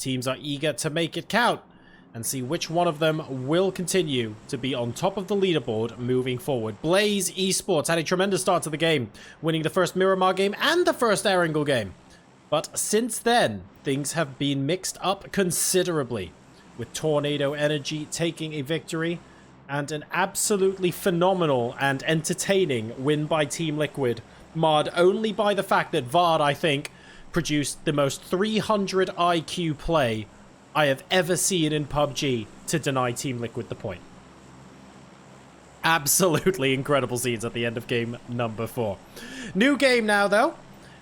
teams are eager to make it count and see which one of them will continue to be on top of the leaderboard moving forward. Blaze Esports had a tremendous start to the game, winning the first Miramar game and the first Erangel game. But since then, things have been mixed up considerably, with Tornado Energy taking a victory and an absolutely phenomenal and entertaining win by Team Liquid, marred only by the fact that Vard, I think, produced the most 300 IQ play I have ever seen in PUBG to deny Team Liquid the point. Absolutely incredible scenes at the end of game number 4. New game now, though,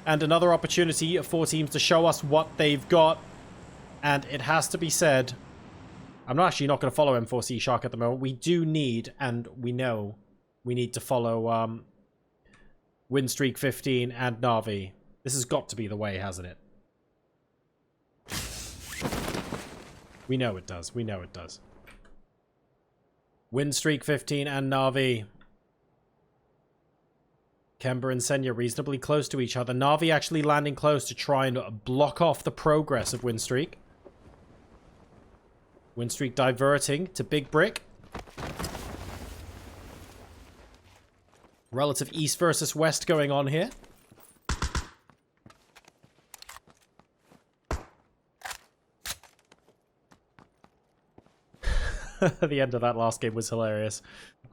and another opportunity for teams to show us what they've got. And it has to be said, I'm actually not going to follow M4C Shark at the moment. We do need, and we know, we need to follow Winstreak 15 and Na'Vi. This has got to be the way, hasn't it? We know it does. We know it does. Winstreak 15 and Na'Vi. Kemba and Senya reasonably close to each other. Na'Vi actually landing close to try and block off the progress of Winstreak. Winstreak diverting to Big Brick. Relative east versus west going on here. The end of that last game was hilarious.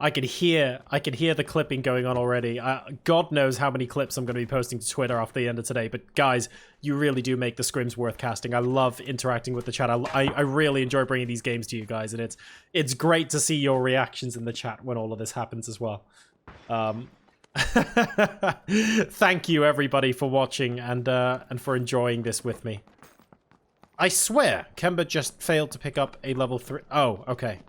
I could hear the clipping going on already. God knows how many clips I'm going to be posting to Twitter after the end of today. But guys, you really do make the scrims worth casting. I love interacting with the chat. I really enjoy bringing these games to you guys, and it's great to see your reactions in the chat when all of this happens as well. Thank you everybody for watching and for enjoying this with me. I swear, Kemba just failed to pick up a level 3. Oh, okay.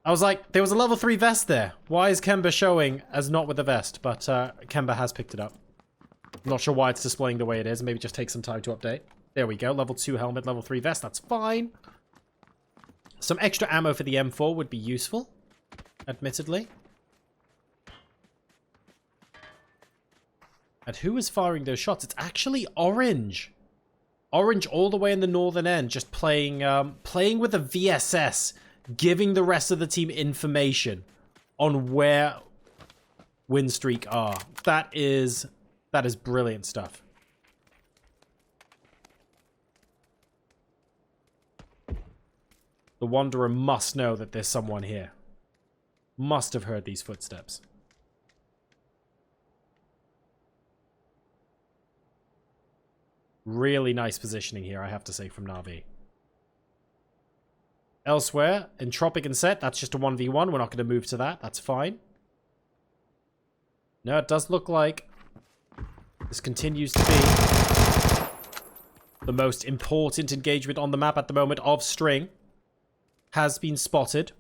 I was like, there was a level 3 vest there. Why is Kemba showing as not with a vest? But Kemba has picked it up. I'm not sure why it's displaying the way it is. Maybe just take some time to update. There we go. Level 2 helmet, level 3 vest. That's fine. Some extra ammo for the M4 would be useful, admittedly. And who is firing those shots? It's actually Orange. Orange all the way in the northern end, just playing with a VSS, giving the rest of the team information on where Winstreak are. That is brilliant stuff. The Wanderer must know that there's someone here. Must have heard these footsteps. Really nice positioning here, I have to say, from Na'Vi. Elsewhere, Entropic and Set, that's just a 1v1. We're not going to move to that. That's fine. No, it does look like this continues to be the most important engagement on the map at the moment of String. Has been spotted.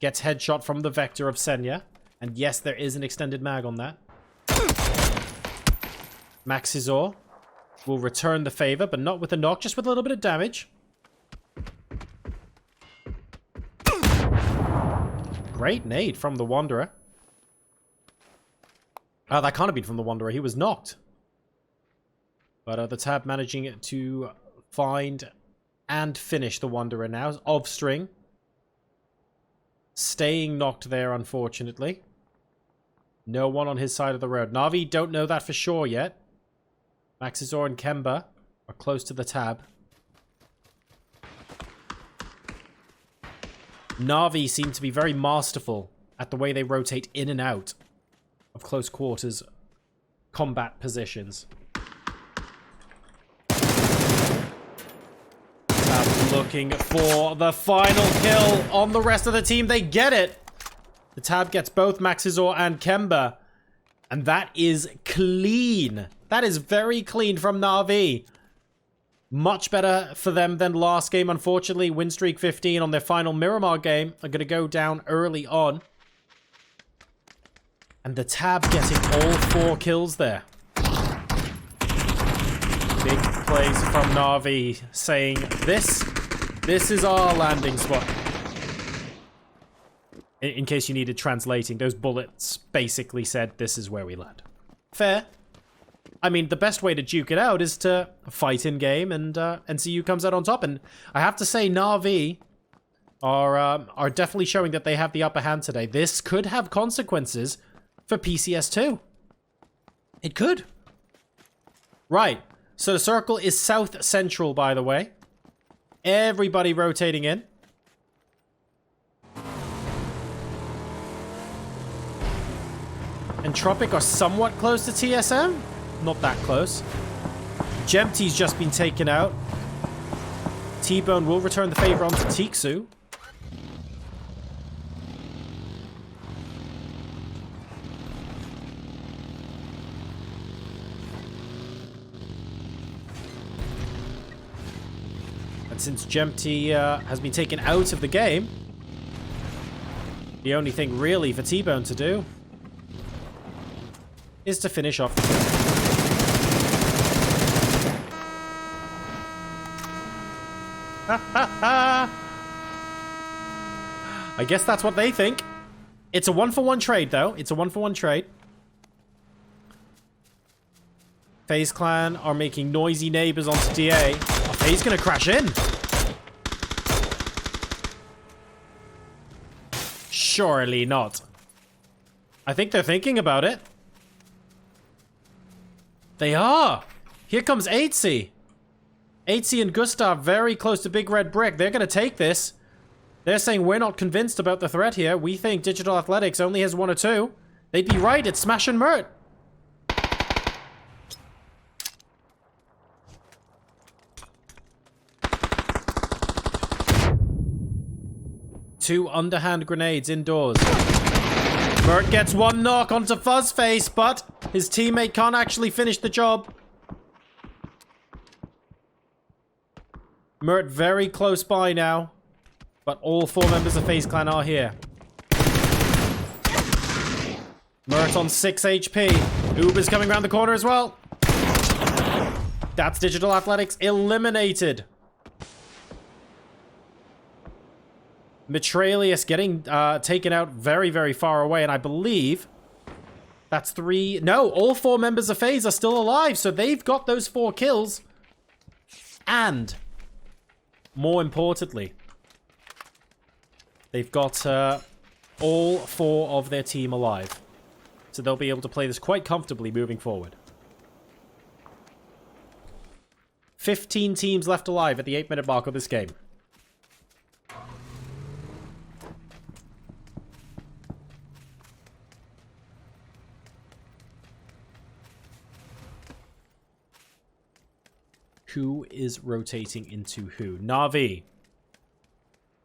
Gets headshot from the Vector of Senya. And yes, there is an extended mag on that. Maxizor will return the favor, but not with a knock, just with a little bit of damage. Great nade from the Wanderer. Oh, that can't have been from the Wanderer. He was knocked. But the Tab managing to find and finish the Wanderer now of String. Staying knocked there, unfortunately. No one on his side of the road. Na'Vi don't know that for sure yet. Maxizor and Kemba are close to the Tab. Na'Vi seem to be very masterful at the way they rotate in and out of close quarters combat positions. Tab looking for the final kill on the rest of the team. They get it. The Tab gets both Maxizor and Kemba. And that is clean. That is very clean from Na'Vi. Much better for them than last game. Unfortunately, Winstreak 15 on their final Miramar game are going to go down early on. And the Tab getting all 4 kills there. Big plays from Na'Vi saying, this is our landing spot. In case you needed translating, those bullets basically said, this is where we land. Fair. I mean, the best way to duke it out is to fight in game and see who comes out on top. And I have to say, Na'Vi are definitely showing that they have the upper hand today. This could have consequences for PCS2. It could. Right. So the circle is south central, by the way. Everybody rotating in. Entropic are somewhat close to TSM. Not that close. Gemty's just been taken out. T-Bone will return the favor onto Tixu. And since Gemty has been taken out of the game, the only thing really for T-Bone to do is to finish off the kill. I guess that's what they think. It's a 1-for-1 trade, though. It's a 1-for-1 trade. FaZe Clan are making noisy neighbors onto DA. Oh, FaZe gonna crash in. Surely not. I think they're thinking about it. They are. Here comes 8C. 8C and Gustav very close to Big Red Brick. They're going to take this. They're saying we're not convinced about the threat here. We think Digital Athletics only has 1 or 2. They'd be right. It's Smash and Mert. Two underhand grenades indoors. Mert gets 1 knock onto Fuzzface, but his teammate can't actually finish the job. Mert very close by now, but all 4 members of FaZe Clan are here. Mert on 6 HP. Uber's coming around the corner as well. That's Digital Athletics eliminated. Mitralius getting taken out very, very far away, and I believe that's 3... No, all 4 members of FaZe are still alive, so they've got those 4 kills. And, more importantly, they've got all 4 of their team alive. So they'll be able to play this quite comfortably moving forward. 15 teams left alive at the 8-minute mark of this game. Who is rotating into who? Na'Vi.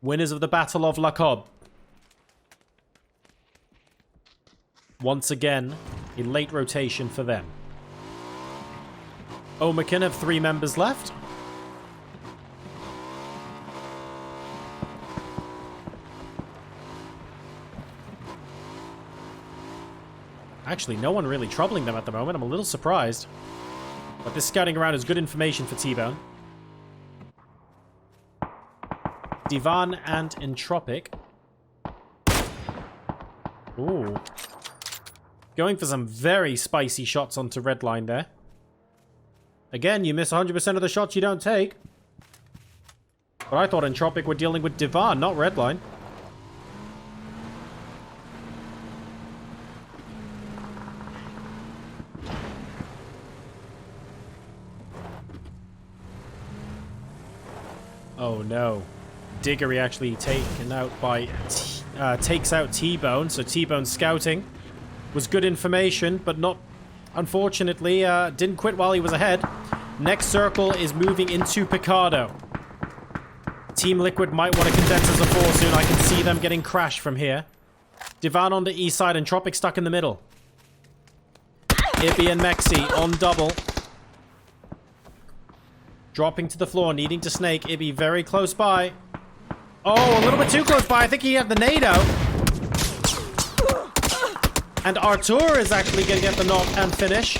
Winners of the Battle of La Cobb. Once again, a late rotation for them. Omakin have 3 members left. Actually, no one really troubling them at the moment. I'm a little surprised. But this scouting around is good information for T-Bone. Divan and Entropic. Ooh. Going for some very spicy shots onto Redline there. Again, you miss 100% of the shots you don't take. But I thought Entropic were dealing with Divan, not Redline. Oh no. Diggory actually taken out by... takes out T-Bone, so T-Bone scouting was good information, but not... Unfortunately, didn't quit while he was ahead. Next circle is moving into Picardo. Team Liquid might want to condense as a 4 soon. I can see them getting crashed from here. Divan on the east side and Tropic stuck in the middle. Ibby and Mexi on double. Dropping to the floor, needing to snake. Ibby very close by. Oh, a little bit too close by. I think he had the nade out. And Artur is actually going to get the knock and finish.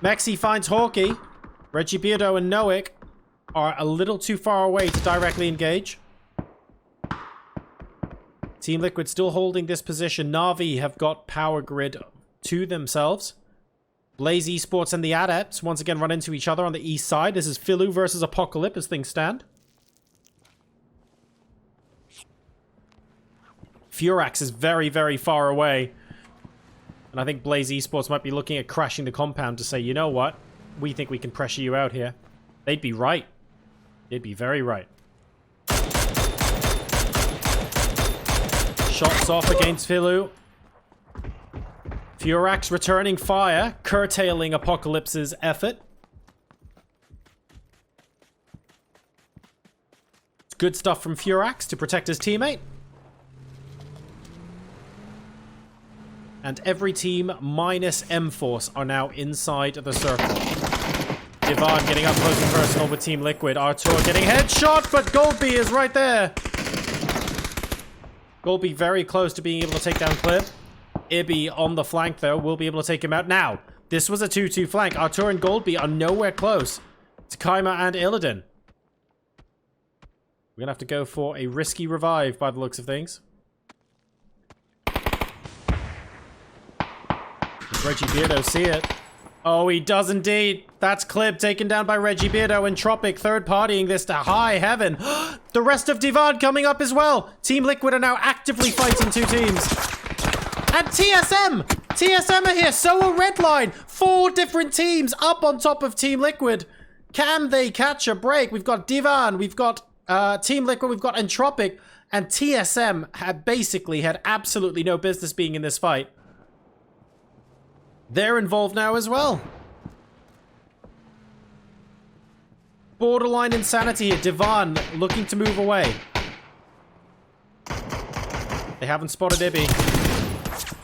Mexi finds Hawkey. Reggie Beardo and Noik are a little too far away to directly engage. Team Liquid still holding this position. Na'Vi have got power grid to themselves. Blaze Esports and the Adepts once again run into each other on the east side. This is Philu versus Apocalypse as things stand. Furax is very, very far away. And I think Blaze Esports might be looking at crashing the compound to say, you know what? We think we can pressure you out here. They'd be right. They'd be very right. Shots off against Philu. Furax returning fire, curtailing Apocalypse's effort. It's good stuff from Furax to protect his teammate. And every team minus M-Force are now inside the circle. Divan getting up close and personal with Team Liquid. Artur getting headshot, but Goldby is right there. Goldby very close to being able to take down Clip. Ibby on the flank, though, will be able to take him out. Now, this was a 2-2 flank. Artur and Goldby are nowhere close to Kaima and Illidan. We're going to have to go for a risky revive by the looks of things. Does Reggie Beardo see it? Oh, he does indeed. That's Clip taken down by Reggie Beardo and Tropic third-partying this to high heaven. The rest of Divan coming up as well. Team Liquid are now actively fighting two teams. And TSM! TSM are here, so are Redline. 4 different teams up on top of Team Liquid. Can they catch a break? We've got Divan, we've got Team Liquid, we've got Entropic, and TSM had absolutely no business being in this fight. They're involved now as well. Borderline insanity here. Divan looking to move away. They haven't spotted Ibby.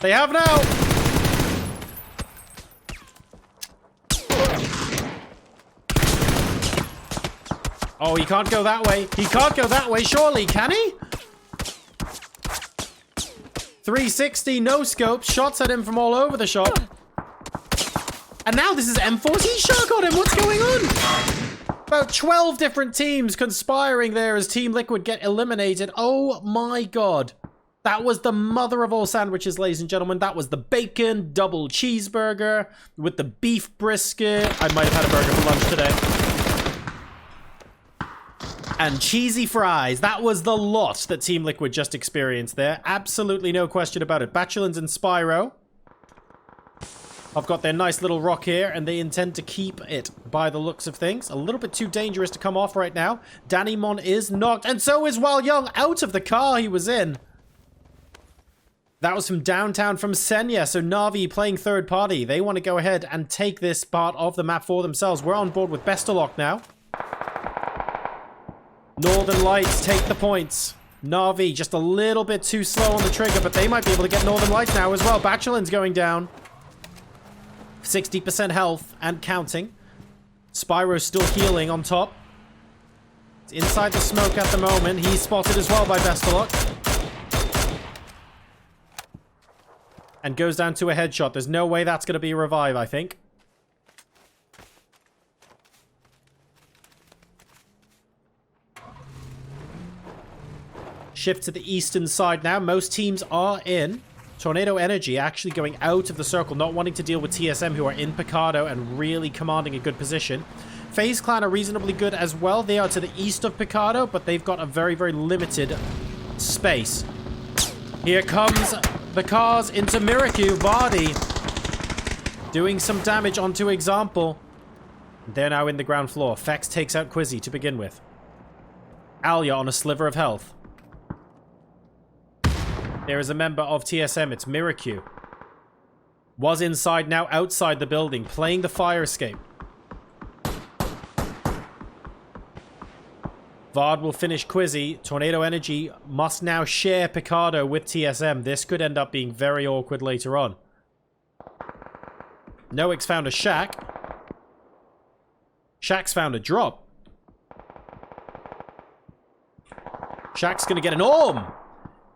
They have now! Oh, he can't go that way. He can't go that way, surely. Can he? 360, no scope. Shots at him from all over the shop. And now this is M4. He shot got him. What's going on? About 12 different teams conspiring there as Team Liquid get eliminated. Oh my god. That was the mother of all sandwiches, ladies and gentlemen. That was the bacon double cheeseburger with the beef brisket. I might have had a burger for lunch today. And cheesy fries. That was the lot that Team Liquid just experienced there. Absolutely no question about it. Batulins and Spyro I've got their nice little rock here, and they intend to keep it by the looks of things. A little bit too dangerous to come off right now. Danny Mon is knocked, and so is Wild Young out of the car he was in. That was from downtown from Senya, so Na'Vi playing third party. They want to go ahead and take this part of the map for themselves. We're on board with Bestalock now. Northern Lights take the points. Na'Vi just a little bit too slow on the trigger, but they might be able to get Northern Lights now as well. Bachelin's going down. 60% health and counting. Spyro's still healing on top. It's inside the smoke at the moment. He's spotted as well by Bestalock. And goes down to a headshot. There's no way that's going to be a revive, I think. Shift to the eastern side now. Most teams are in. Tornado Energy actually going out of the circle, not wanting to deal with TSM, who are in Picado and really commanding a good position. FaZe Clan are reasonably good as well. They are to the east of Picado, but they've got a very, very limited space. Here comes the cars into Miraku. Vardy doing some damage onto Example. They're now in the ground floor. Fex takes out Quizzy to begin with. Alia on a sliver of health. There is a member of TSM. It's Miraku. Was inside, now outside the building, playing the fire escape. Vard will finish Quizzy. Tornado Energy must now share Picado with TSM. This could end up being very awkward later on. Noix found a Shack. Shack's found a drop. Shack's gonna get an Orm.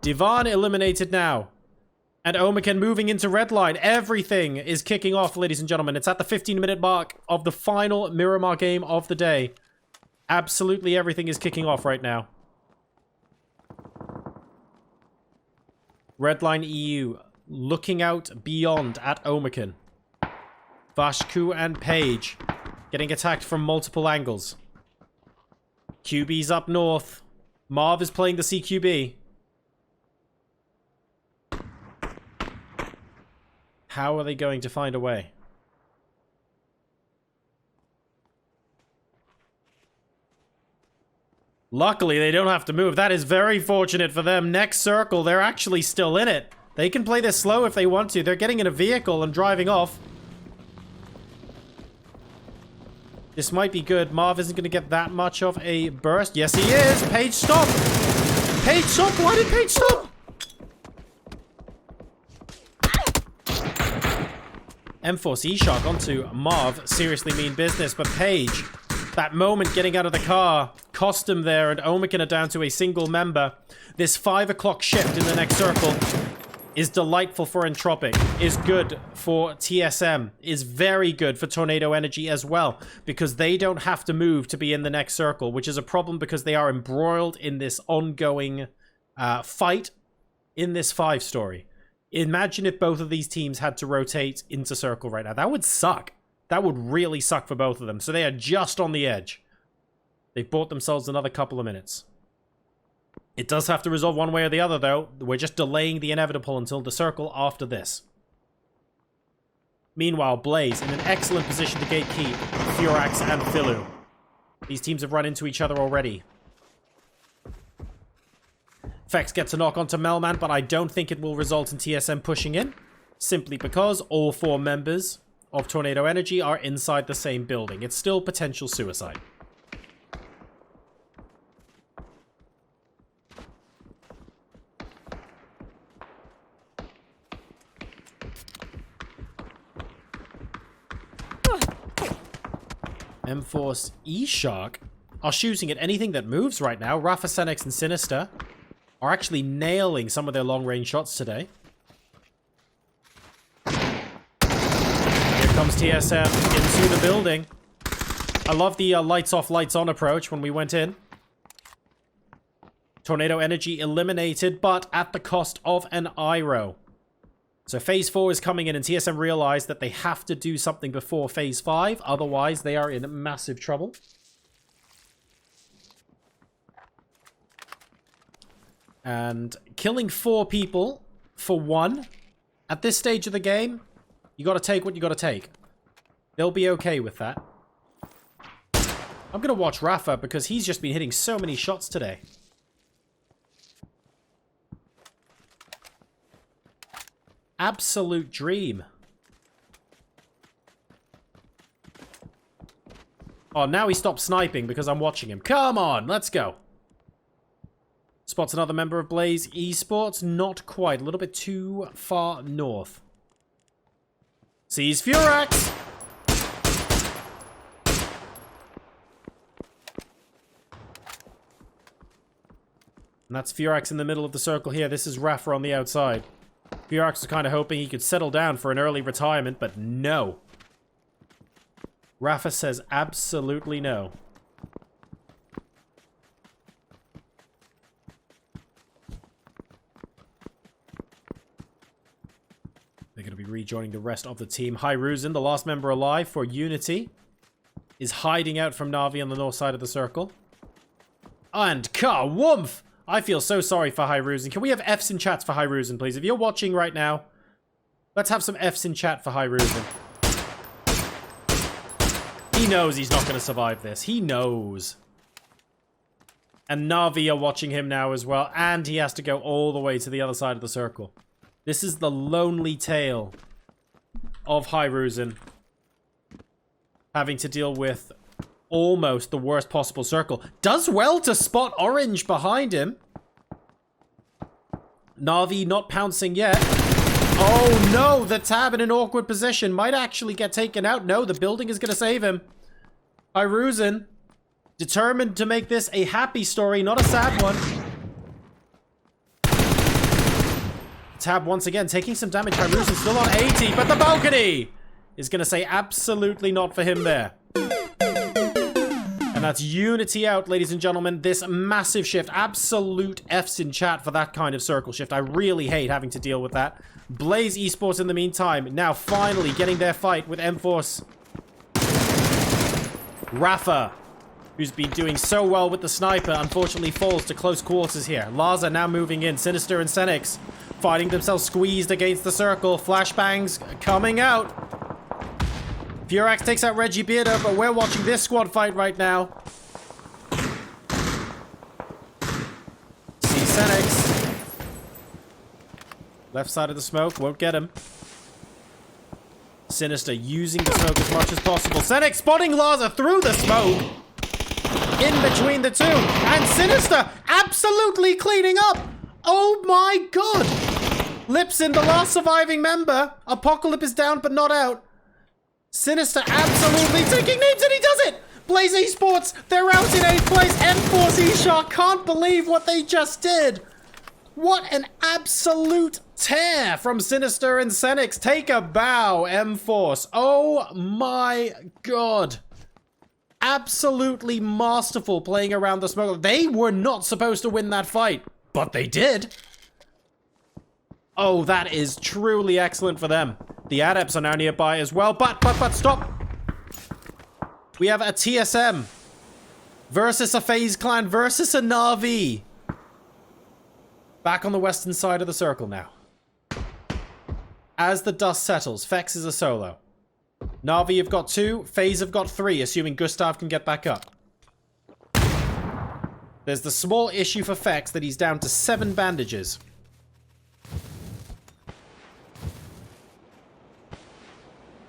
Divan eliminated now. And Omican moving into Redline. Everything is kicking off, ladies and gentlemen. It's at the 15-minute mark of the final Miramar game of the day. Absolutely everything is kicking off right now. Redline EU looking out beyond at Omican. Bashku and Page getting attacked from multiple angles. QB's up north. Marv is playing the CQB. How are they going to find a way? Luckily, they don't have to move. That is very fortunate for them. Next circle, they're actually still in it. They can play this slow if they want to. They're getting in a vehicle and driving off. This might be good. Marv isn't going to get that much of a burst. Yes, he is. Page, stop. Page, stop. Why did Page stop? M-Force E-Shock onto Marv. Seriously mean business, but Page, that moment getting out of the car, cost him there, and Omican are down to a single member. This 5 o'clock shift in the next circle is delightful for Entropic, is good for TSM, is very good for Tornado Energy as well, because they don't have to move to be in the next circle, which is a problem because they are embroiled in this ongoing fight in this 5 story. Imagine if both of these teams had to rotate into circle right now. That would suck. That would really suck for both of them. So they are just on the edge. They've bought themselves another couple of minutes. It does have to resolve one way or the other, though. We're just delaying the inevitable until the circle after this. Meanwhile, Blaze in an excellent position to gatekeep Furax and Philu. These teams have run into each other already. Fex gets a knock onto Melman, but I don't think it will result in TSM pushing in. Simply because all 4 members of Tornado Energy are inside the same building. It's still potential suicide. M-Force E-Shark are shooting at anything that moves right now. Rafa, Senex, and Sinister are actually nailing some of their long-range shots today. Here comes TSM into the building. I love the lights off, lights on approach when we went in. Tornado Energy eliminated, but at the cost of an IRO. So Phase 4 is coming in, and TSM realized that they have to do something before Phase 5. Otherwise, they are in massive trouble. And killing 4 people for 1 at this stage of the game, you got to take what you got to take. They'll be okay with that. I'm going to watch Rafa because he's just been hitting so many shots today. Absolute dream. Oh, now he stopped sniping because I'm watching him. Come on, let's go. Spots another member of Blaze Esports. Not quite. A little bit too far north. Sees Furax. And that's Furax in the middle of the circle here. This is Rafa on the outside. Furax was kind of hoping he could settle down for an early retirement, but no. Rafa says absolutely no. They're going to be rejoining the rest of the team. Hyruzen, the last member alive for Unity, is hiding out from Na'Vi on the north side of the circle. And Ka-Wumph! I feel so sorry for Hyruzen. Can we have Fs in chats for Hyruzen, please? If you're watching right now, let's have some Fs in chat for Hyruzen. He knows he's not going to survive this. He knows. And Na'Vi are watching him now as well. And he has to go all the way to the other side of the circle. This is the lonely tale of Hyruzen having to deal with almost the worst possible circle. Does well to spot Orange behind him. Na'Vi not pouncing yet. Oh no, the Tab in an awkward position. Might actually get taken out. No, the building is going to save him. Hyruzen, determined to make this a happy story, not a sad one. Tab once again taking some damage. Hyruzen still on 80, but the balcony is going to say absolutely not for him there. And that's Unity out, ladies and gentlemen. This massive shift. Absolute F's in chat for that kind of circle shift. I really hate having to deal with that. Blaze Esports in the meantime. Now finally getting their fight with M-Force. Rafa, who's been doing so well with the sniper, unfortunately falls to close quarters here. Laza now moving in. Sinister and Senix finding themselves squeezed against the circle. Flashbangs coming out. Furax takes out Reggie Bearder, but we're watching this squad fight right now. See Senix. Left side of the smoke, won't get him. Sinister using the smoke as much as possible. Senix spotting Laza through the smoke. In between the two. And Sinister absolutely cleaning up. Oh my god. Lipsin, the last surviving member. Apocalypse is down but not out. Sinister absolutely taking names, and he does it! Blaze Esports, they're out in 8th place. M-Force eShot can't believe what they just did. What an absolute tear from Sinister and Senix. Take a bow, M-Force. Oh my god. Absolutely masterful playing around the smoke. They were not supposed to win that fight, but they did. Oh, that is truly excellent for them. The adepts are now nearby as well, but stop. We have a TSM versus a FaZe Clan versus a Na'Vi. Back on the western side of the circle now. As the dust settles, Fex is a solo. Na'Vi have got 2, FaZe have got 3, assuming Gustav can get back up. There's the small issue for Fex that he's down to 7 bandages.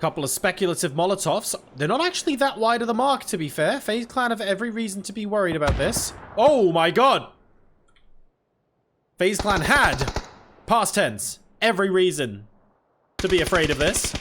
Couple of speculative Molotovs. They're not actually that wide of the mark, to be fair. FaZe Clan have every reason to be worried about this. Oh my god! FaZe Clan had, past tense, every reason to be afraid of this.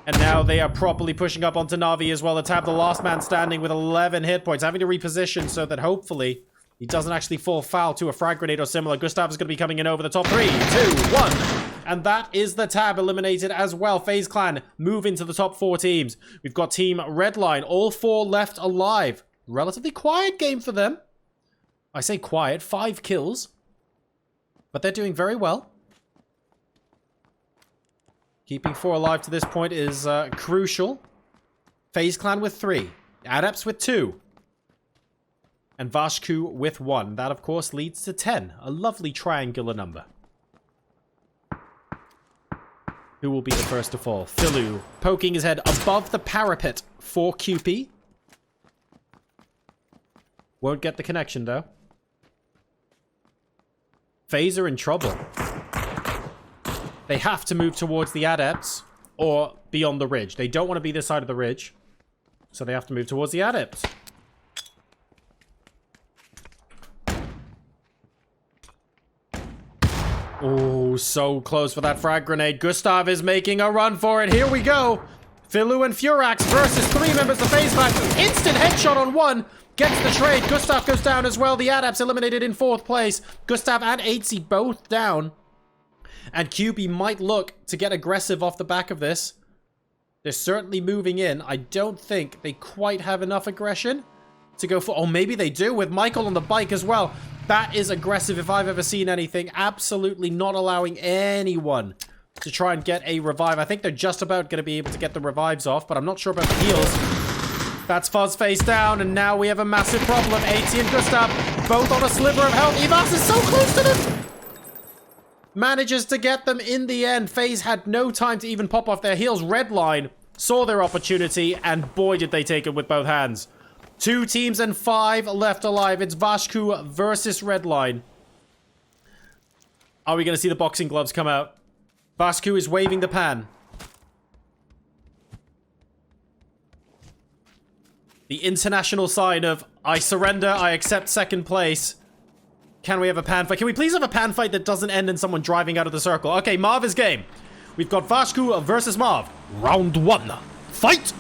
And now they are properly pushing up onto Na'Vi as well. The tab, the last man standing with 11 hit points, having to reposition so that hopefully he doesn't actually fall foul to a frag grenade or similar. Gustav is going to be coming in over the top. 3, 2, 1. And that is the tab eliminated as well. FaZe Clan move into the top 4 teams. We've got Team Redline, all 4 left alive. Relatively quiet game for them. I say quiet, 5 kills. But they're doing very well. Keeping 4 alive to this point is crucial. FaZe Clan with 3. Adepts with 2. And Vashku with 1. That, of course, leads to 10. A lovely triangular number. Who will be the first to fall? Philu poking his head above the parapet for QP. Won't get the connection, though. FaZe are in trouble. They have to move towards the adepts or be on the ridge. They don't want to be this side of the ridge. So they have to move towards the adepts. Oh, so close for that frag grenade. Gustav is making a run for it. Here we go. Philu and Furax versus 3 members of FaZe Clan. Instant headshot on 1. Gets the trade. Gustav goes down as well. The Adepts eliminated in 4th place. Gustav and 8C both down. And QB might look to get aggressive off the back of this. They're certainly moving in. I don't think they quite have enough aggression to go for... Oh, maybe they do with Michael on the bike as well. That is aggressive if I've ever seen anything. Absolutely not allowing anyone to try and get a revive. I think they're just about going to be able to get the revives off, but I'm not sure about the heals. That's Fuzz face down, and now we have a massive problem. AT and Gustav both on a sliver of health. Evas is so close to them. Manages to get them in the end. FaZe had no time to even pop off their heels. Redline saw their opportunity, and boy did they take it with both hands. 2 teams and 5 left alive. It's Vashku versus Redline. Are we going to see the boxing gloves come out? Vashku is waving the pan. The international sign of, I surrender, I accept 2nd place. Can we have a pan fight? Can we please have a pan fight that doesn't end in someone driving out of the circle? Okay, Marv is game. We've got Vashku versus Marv. Round 1. Fight!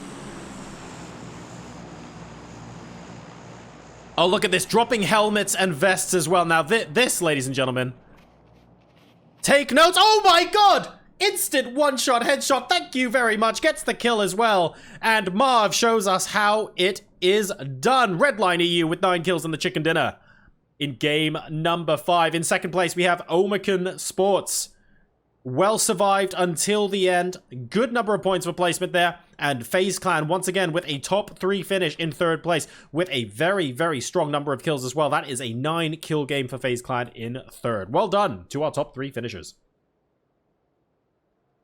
Oh, look at this. Dropping helmets and vests as well. Now, this, ladies and gentlemen. Take notes. Oh, my God! Instant one-shot headshot. Thank you very much. Gets the kill as well. And Marv shows us how it is done. Redline EU with 9 kills in the chicken dinner. In game number 5. In second place, we have Omicron Sports. Well survived until the end. Good number of points for placement there. And FaZe Clan once again with a top 3 finish in third place with a very, very strong number of kills as well. That is a 9 kill game for FaZe Clan in third. Well done to our top 3 finishers.